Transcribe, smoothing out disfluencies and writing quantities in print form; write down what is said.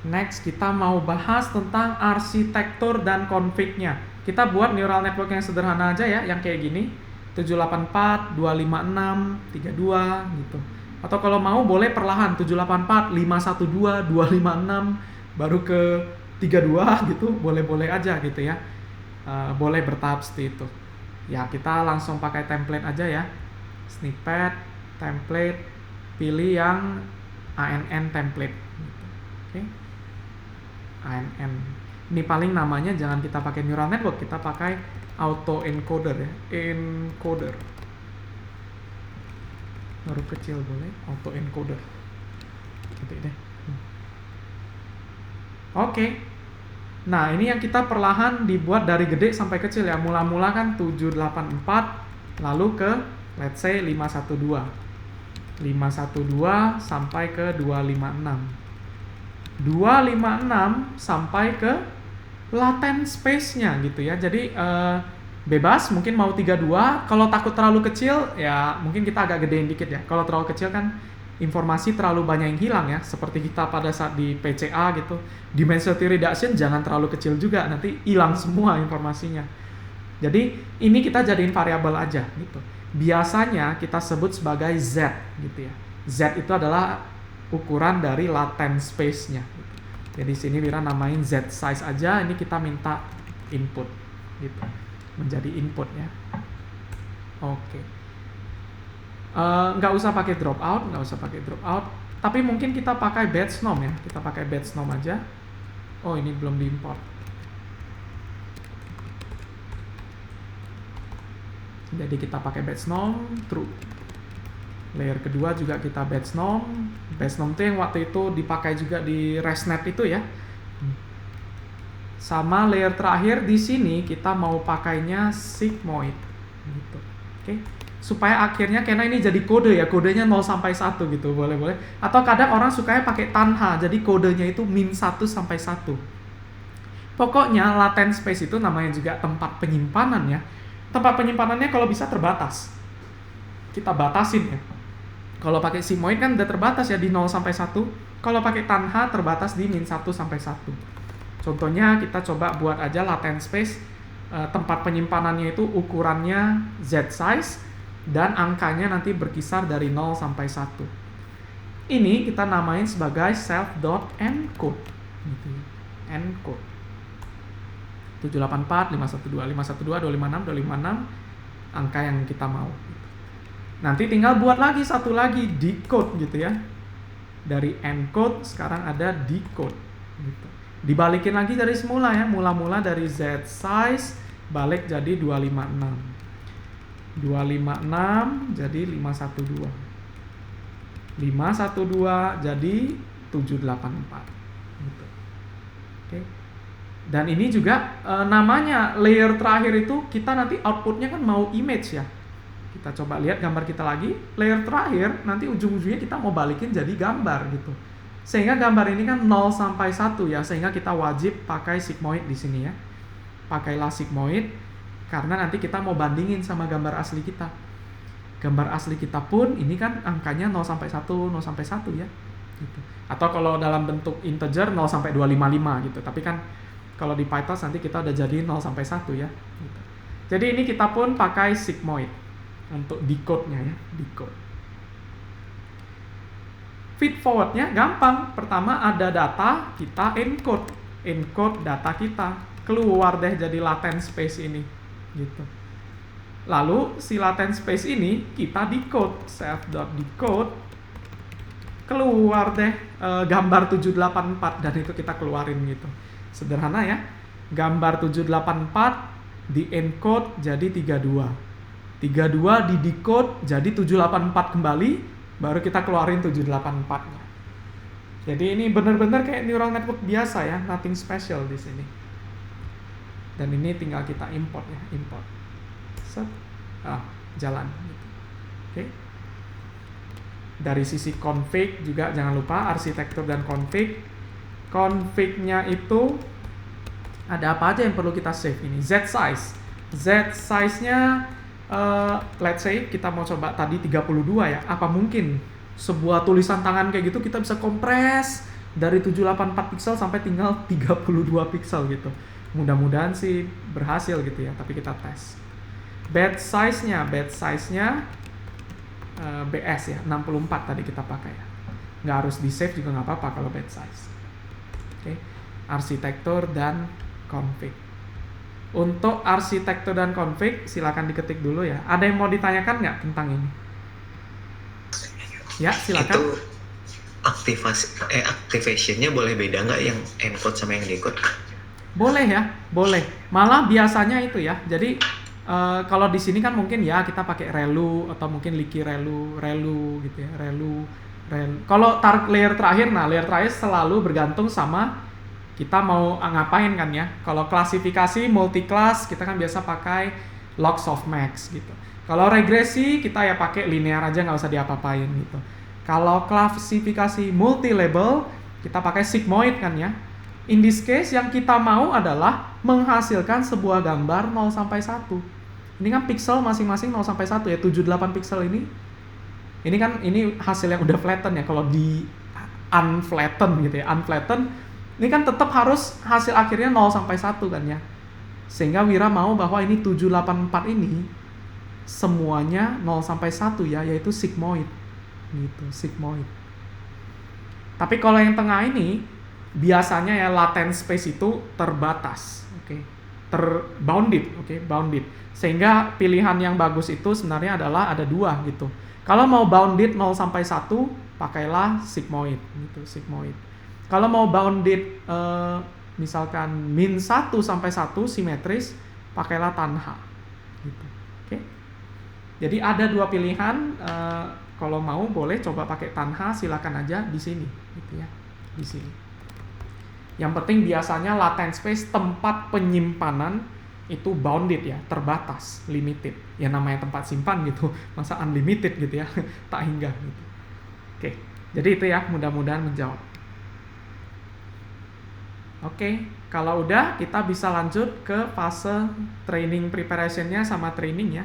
Next, kita mau bahas tentang arsitektur dan config-nya. Kita buat neural network yang sederhana aja ya, yang kayak gini. 784, 256, 32 gitu. Atau kalau mau boleh perlahan, 784, 512, 256, baru ke 32 gitu, boleh-boleh aja gitu ya. Boleh bertahap seperti itu. Ya, kita langsung pakai template aja ya. Snippet, template, pilih yang ANN template. Oke. ANN. Ini paling namanya jangan kita pakai neural network, kita pakai auto encoder ya. Encoder. Huruf kecil boleh, auto encoder. Gitu deh. Oke. Nah, ini yang kita perlahan dibuat dari gede sampai kecil ya. Mula-mula kan 784, lalu ke let's say 512. 512 sampai ke 256. 256 sampai ke latent space-nya gitu ya. Jadi bebas, mungkin mau 32. Kalau takut terlalu kecil, ya mungkin kita agak gedein dikit ya. Kalau terlalu kecil kan informasi terlalu banyak yang hilang ya. Seperti kita pada saat di PCA gitu. Dimensional reduction jangan terlalu kecil juga, nanti hilang semua informasinya. Jadi ini kita jadiin variabel aja gitu. Biasanya kita sebut sebagai Z gitu ya. Z itu adalah ukuran dari latent space-nya. Jadi sini Wira namain Z size aja, ini kita minta input gitu. Menjadi input ya. Oke. Nggak usah pakai dropout, tapi mungkin kita pakai batch nom ya. Kita pakai batch nom aja. Oh, ini belum diimport. Jadi kita pakai batch nom true. Layer kedua juga kita batch nom. Batch nom itu yang waktu itu dipakai juga di ResNet itu ya. Sama layer terakhir di sini kita mau pakainya sigmoid gitu. Oke. Supaya akhirnya karena ini jadi kode ya, kodenya 0 sampai 1 gitu, boleh-boleh. Atau kadang orang sukanya pakai tanha, jadi kodenya itu min 1 sampai 1. Pokoknya latent space itu namanya juga tempat penyimpanan ya. Tempat penyimpanannya kalau bisa terbatas. Kita batasin ya. Kalau pakai sigmoid kan udah terbatas ya di 0 sampai 1. Kalau pakai tanha terbatas di min 1 sampai 1. Contohnya kita coba buat aja latent space, tempat penyimpanannya itu ukurannya Z size dan angkanya nanti berkisar dari 0 sampai 1. Ini kita namain sebagai self.encode gitu ya. Encode 784, 512, 512, 256, 256 angka yang kita mau. Nanti tinggal buat lagi satu lagi decode gitu ya. Dari encode sekarang ada decode gitu. Dibalikin lagi dari semula ya. Mula-mula dari Z size balik jadi 256. 256 jadi 512. 512 jadi 784 gitu. Oke. Dan ini juga namanya layer terakhir itu kita nanti outputnya kan mau image ya. Kita coba lihat gambar kita lagi. Layer terakhir nanti ujung-ujungnya kita mau balikin jadi gambar gitu. Sehingga gambar ini kan 0 sampai 1 ya, sehingga kita wajib pakai sigmoid di sini ya. Pakailah sigmoid karena nanti kita mau bandingin sama gambar asli kita. Gambar asli kita pun ini kan angkanya 0 sampai 1, 0 sampai 1 ya. Gitu. Atau kalau dalam bentuk integer 0 sampai 255 gitu. Tapi kan kalau di Python nanti kita udah jadi 0 sampai 1 ya. Gitu. Jadi ini kita pun pakai sigmoid untuk decode-nya ya, decode. Feed forward-nya gampang. Pertama ada data, kita encode data kita. Keluar deh jadi latent space ini. Gitu. Lalu si latent space ini kita decode, self.decode. Keluar deh gambar 784 dan itu kita keluarin gitu. Sederhana ya. Gambar 784 di encode jadi 32. 32 di decode jadi 784 kembali, baru kita keluarin 784-nya. Jadi ini benar-benar kayak neural network biasa ya, nothing special di sini. Dan ini tinggal kita import ya, import. Set. Jalan gitu. Oke. Dari sisi config juga jangan lupa arsitektur dan config. Config-nya itu ada apa aja yang perlu kita save ini. Z size. Z size-nya let's say kita mau coba tadi 32 ya. Apa mungkin sebuah tulisan tangan kayak gitu kita bisa kompres dari 784 pixel sampai tinggal 32 pixel gitu. Mudah-mudahan sih berhasil gitu ya, tapi kita tes. Batch size-nya BS ya, 64 tadi kita pakai ya. Nggak harus di save juga nggak apa-apa kalau batch size. Oke, arsitektur dan config. Untuk arsitektur dan config silakan diketik dulu ya. Ada yang mau ditanyakan nggak tentang ini? Ya, silakan. Itu activation-nya boleh beda nggak yang encode sama yang decode? Boleh ya, boleh. Malah biasanya itu ya. Jadi kalau di sini kan mungkin ya kita pakai relu atau mungkin Liqui relu gitu ya, relu. Kalau layer terakhir selalu bergantung sama kita mau ngapain kan ya. Kalau klasifikasi multi-class kita kan biasa pakai log softmax gitu. Kalau regresi kita ya pakai linear aja, nggak usah diapa-apain gitu. Kalau klasifikasi multi-label kita pakai sigmoid kan ya. In this case yang kita mau adalah menghasilkan sebuah gambar 0 sampai 1. Ini kan pixel masing-masing 0 sampai 1 ya, 78 pixel ini. Ini hasil yang udah flatten ya. Kalau di unflatten gitu ya, unflatten ini kan tetap harus hasil akhirnya 0 sampai 1 kan ya. Sehingga Wira mau bahwa ini 784 ini semuanya 0 sampai 1 ya, yaitu sigmoid. Gitu, sigmoid. Tapi kalau yang tengah ini biasanya ya latent space itu terbatas, oke. Bounded. Sehingga pilihan yang bagus itu sebenarnya adalah ada dua gitu. Kalau mau bounded 0 sampai 1, pakailah sigmoid gitu, sigmoid. Kalau mau bounded misalkan min 1 sampai 1 simetris, pakailah tanha gitu. Oke. Jadi ada dua pilihan, kalau mau boleh coba pakai tanha, silakan aja di sini gitu ya. Di sini. Yang penting biasanya latent space tempat penyimpanan itu bounded ya, terbatas, limited. Ya namanya tempat simpan gitu, masa unlimited gitu ya, tak hingga gitu. Oke, jadi itu ya, mudah-mudahan menjawab. Oke, kalau udah kita bisa lanjut ke fase training preparation-nya sama training ya.